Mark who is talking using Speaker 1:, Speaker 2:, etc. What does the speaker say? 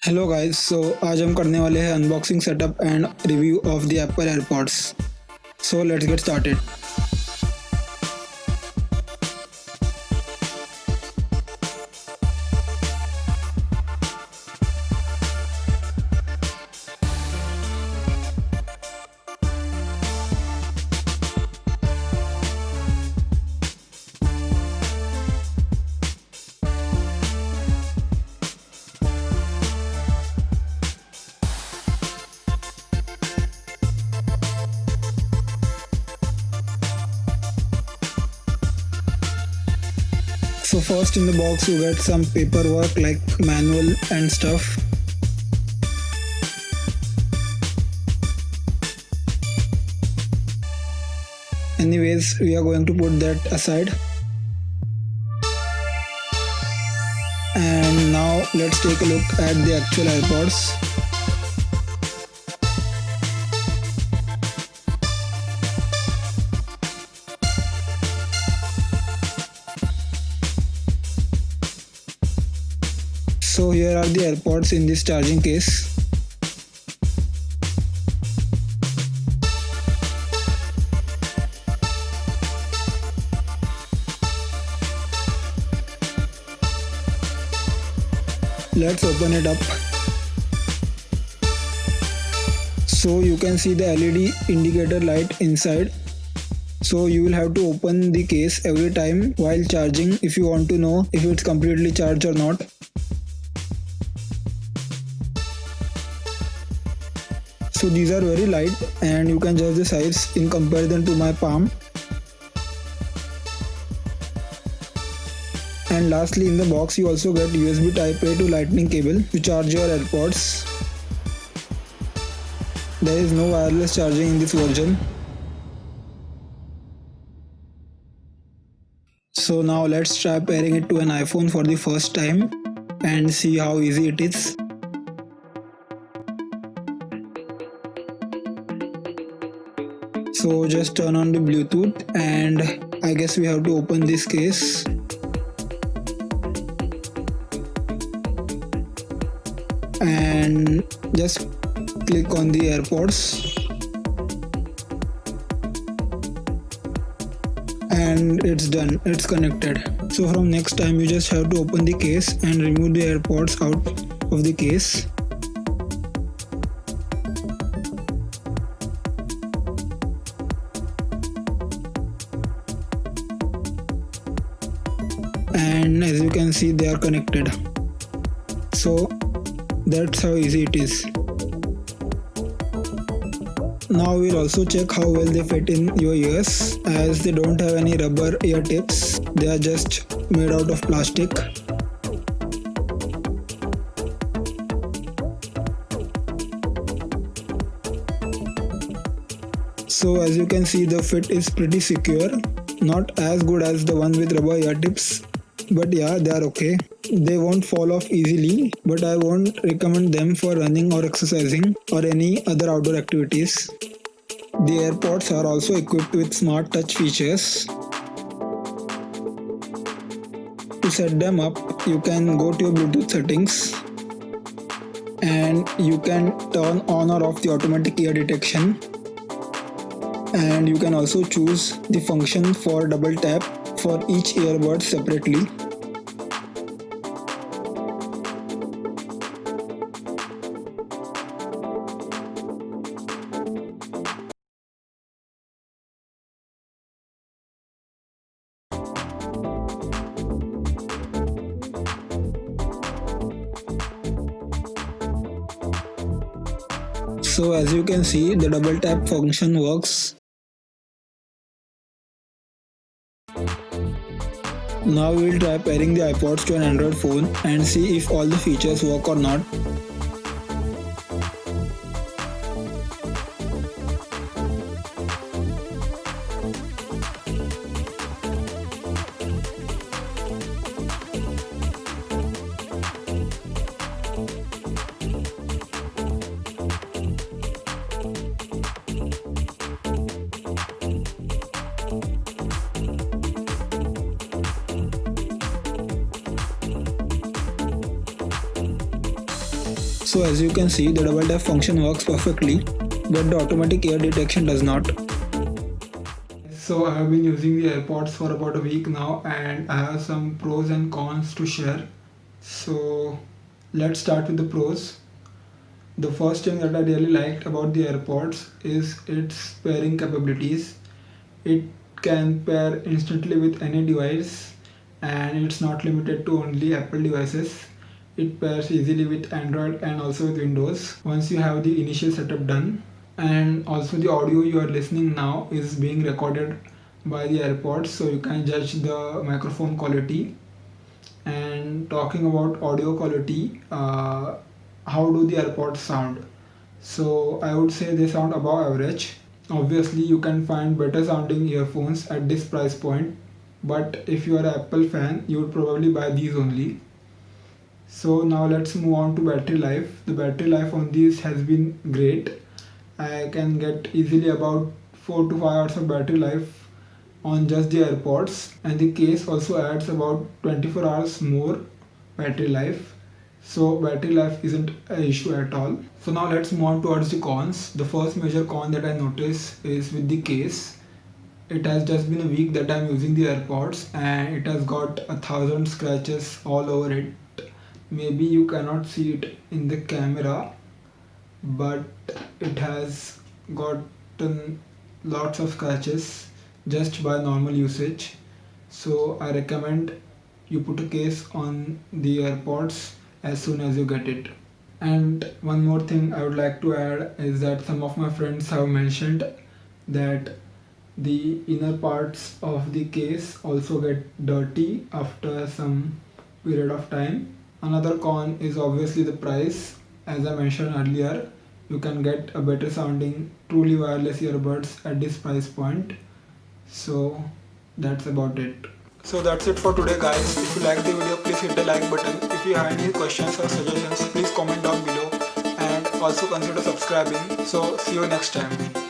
Speaker 1: Hello guys, आज हम करने वाले हैं unboxing setup and review of the Apple AirPods. So let's get started. So first in the box you get some paperwork like manual and stuff. Anyways, we are going to put that aside. And now let's take a look at the actual AirPods. So here are the AirPods in this charging case. Let's open it up. So you can see the LED indicator light inside. So you will have to open the case every time while charging if you want to know if it's completely charged or not. So these are very light and you can judge the size in comparison to my palm. And lastly, in the box you also get USB Type A to Lightning cable to charge your AirPods. There is no wireless charging in this version. So now let's try pairing it to an iPhone for the first time and see how easy it is. So just turn on the Bluetooth and I guess we have to open this case. And just click on the AirPods. And it's done, it's connected. So from next time you just have to open the case and remove the AirPods out of the case. And as you can see, they are connected. So that's how easy it is. Now we'll also check how well they fit in your ears, as they don't have any rubber ear tips. They are just made out of plastic. So as you can see, the fit is pretty secure. Not as good as the one with rubber ear tips, but yeah, they are okay. They won't fall off easily, but I won't recommend them for running or exercising or any other outdoor activities. The AirPods are also equipped with smart touch features. To set them up, you can go to your Bluetooth settings and you can turn on or off the automatic ear detection. And you can also choose the function for double tap for each earbud separately. So as you can see, the double tap function works. Now we will try pairing the iPods to an Android phone and see if all the features work or not. So as you can see, the double tap function works perfectly, but the automatic ear detection does not. So I have been using the AirPods for about a week now, and I have some pros and cons to share. So let's start with the pros. The first thing that I really liked about the AirPods is its pairing capabilities. It can pair instantly with any device, and it's not limited to only Apple devices. It pairs easily with Android and also with Windows once you have the initial setup done. And also the audio you are listening now is being recorded by the AirPods, so you can judge the microphone quality. And talking about audio quality, how do the AirPods sound? So I would say they sound above average. Obviously you can find better sounding earphones at this price point, but if you are an Apple fan, you would probably buy these only. So now let's move on to battery life. The battery life on these has been great. I can get easily about 4 to 5 hours of battery life on just the AirPods, and the case also adds about 24 hours more battery life. So battery life isn't an issue at all. So now let's move on towards the cons. The first major con that I notice is with the case. It has just been a week that I'm using the AirPods, and it has got 1,000 scratches all over it. Maybe you cannot see it in the camera, but it has gotten lots of scratches just by normal usage. So I recommend you put a case on the AirPods as soon as you get it. And one more thing I would like to add is that some of my friends have mentioned that the inner parts of the case also get dirty after some period of time. Another con is obviously the price. As I mentioned earlier, you can get a better sounding truly wireless earbuds at this price point. So that's about it. So that's it for today, guys. If you like the video, please hit the like button. If you have any questions or suggestions, please comment down below, and also consider subscribing. So see you next time.